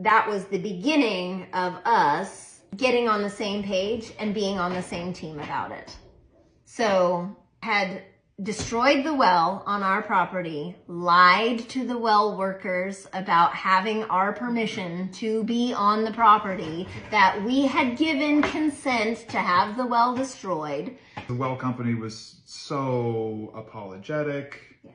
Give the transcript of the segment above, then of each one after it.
that was the beginning of us getting on the same page and being on the same team about it. So had destroyed the well on our property, lied to the well workers about having our permission to be on the property, that we had given consent to have the well destroyed. The well company was so apologetic. Yes.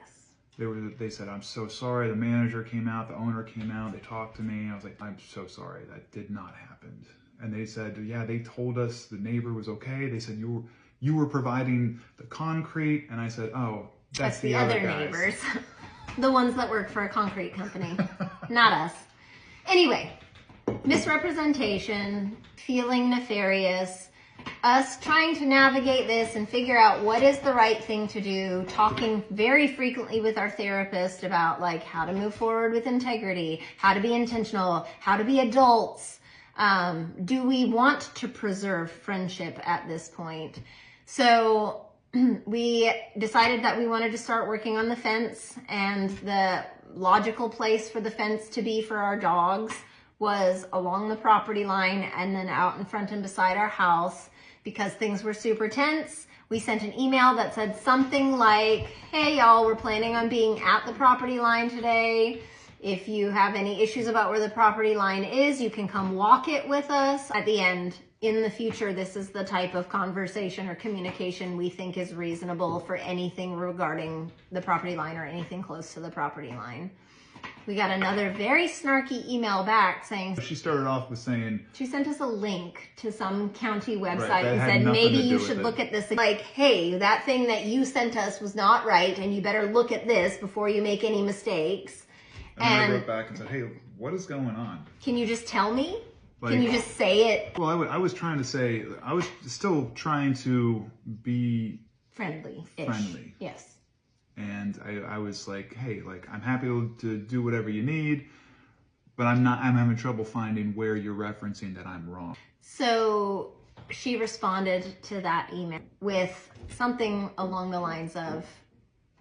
They said, I'm so sorry. The manager came out, the owner came out, they talked to me. I was like, I'm so sorry. That did not happen. And they said, yeah, they told us the neighbor was okay. They said, you were providing the concrete. And I said, oh, that's the other guys. Neighbors. The ones that work for a concrete company, not us. Anyway, misrepresentation, feeling nefarious, us trying to navigate this and figure out what is the right thing to do, talking very frequently with our therapist about like how to move forward with integrity, how to be intentional, how to be adults. Do we want to preserve friendship at this point? So we decided that we wanted to start working on the fence, and the logical place for the fence to be for our dogs was along the property line and then out in front and beside our house. Because things were super tense, we sent an email that said something like, hey y'all, we're planning on being at the property line today. If you have any issues about where the property line is, you can come walk it with us. At the end, in the future, this is the type of conversation or communication we think is reasonable for anything regarding the property line or anything close to the property line. We got another very snarky email back saying, she started off with saying, she sent us a link to some county website right, and said, maybe you should look at this. Like, hey, that thing that you sent us was not right, and you better look at this before you make any mistakes. And I wrote back and said, hey, what is going on? Can you just tell me? Like, can you just say it? Well, I was trying to say, I was still trying to be friendly. Yes. And I was like, hey, like, I'm happy to do whatever you need, but I'm having trouble finding where you're referencing that I'm wrong. So she responded to that email with something along the lines of,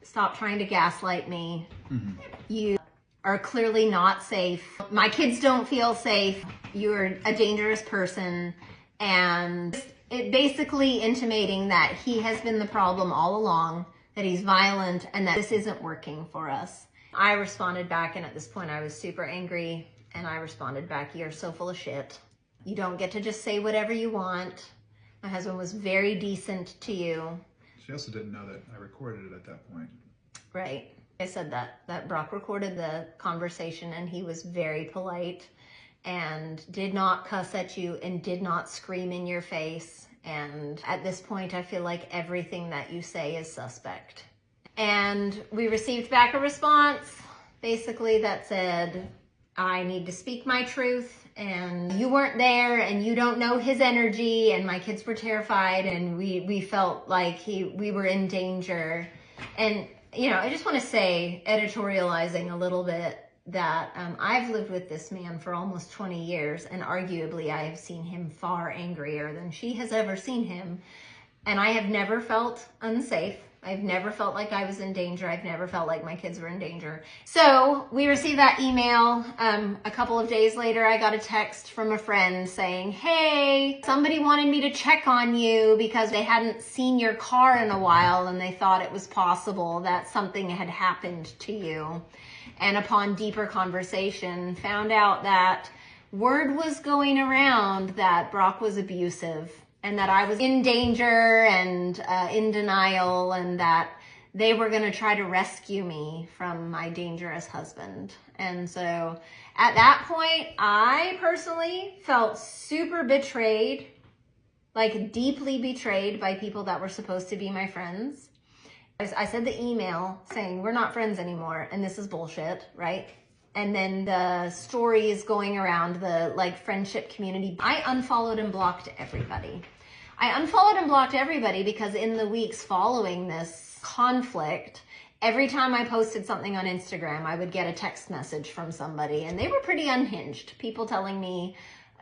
stop trying to gaslight me. Mm-hmm. You are clearly not safe. My kids don't feel safe. You're a dangerous person. And it basically intimating that he has been the problem all along, that he's violent, and that this isn't working for us. I responded back, and at this point I was super angry, and I responded back, you're so full of shit. You don't get to just say whatever you want. My husband was very decent to you. She also didn't know that I recorded it at that point. Right. I said that Brock recorded the conversation, and he was very polite and did not cuss at you and did not scream in your face. And at this point, I feel like everything that you say is suspect. And we received back a response, basically that said, I need to speak my truth, and you weren't there, and you don't know his energy, and my kids were terrified, and we felt like we were in danger. And, you know, I just want to say, editorializing a little bit, that I've lived with this man for almost 20 years, and arguably I have seen him far angrier than she has ever seen him. And I have never felt unsafe. I've never felt like I was in danger. I've never felt like my kids were in danger. So we received that email. A couple of days later, I got a text from a friend saying, hey, somebody wanted me to check on you because they hadn't seen your car in a while, and they thought it was possible that something had happened to you. And upon deeper conversation, found out that word was going around that Brock was abusive, and that I was in danger and in denial, and that they were going to try to rescue me from my dangerous husband. And so at that point, I personally felt super betrayed, like deeply betrayed by people that were supposed to be my friends. I said the email saying, we're not friends anymore, and this is bullshit, right? And then the story is going around the like friendship community. I unfollowed and blocked everybody. I unfollowed and blocked everybody because in the weeks following this conflict, every time I posted something on Instagram, I would get a text message from somebody, and they were pretty unhinged. People telling me,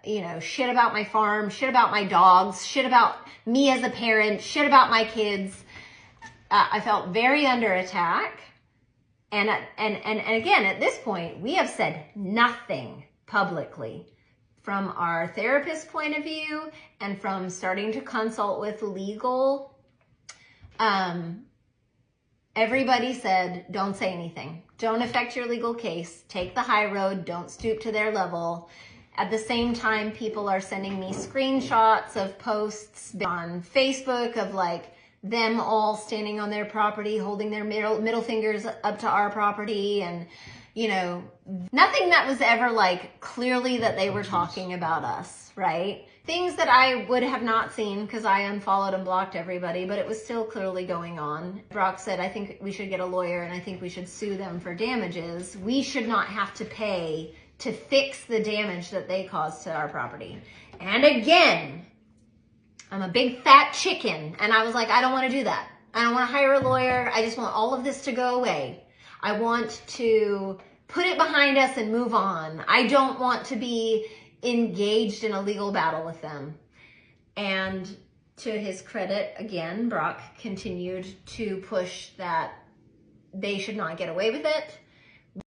you know, shit about my farm, shit about my dogs, shit about me as a parent, shit about my kids. I felt very under attack. And again, at this point, we have said nothing publicly. From our therapist's point of view and from starting to consult with legal, everybody said, don't say anything. Don't affect your legal case. Take the high road. Don't stoop to their level. At the same time, people are sending me screenshots of posts on Facebook of like them all standing on their property, holding their middle fingers up to our property, and you know, nothing that was ever like clearly that they were talking about us, right? Things that I would have not seen because I unfollowed and blocked everybody, but it was still clearly going on. Brock said, I think we should get a lawyer and I think we should sue them for damages. We should not have to pay to fix the damage that they caused to our property. And again, I'm a big fat chicken, and I was like, I don't want to do that. I don't want to hire a lawyer. I just want all of this to go away. I want to put it behind us and move on. I don't want to be engaged in a legal battle with them. And to his credit, again, Brock continued to push that they should not get away with it.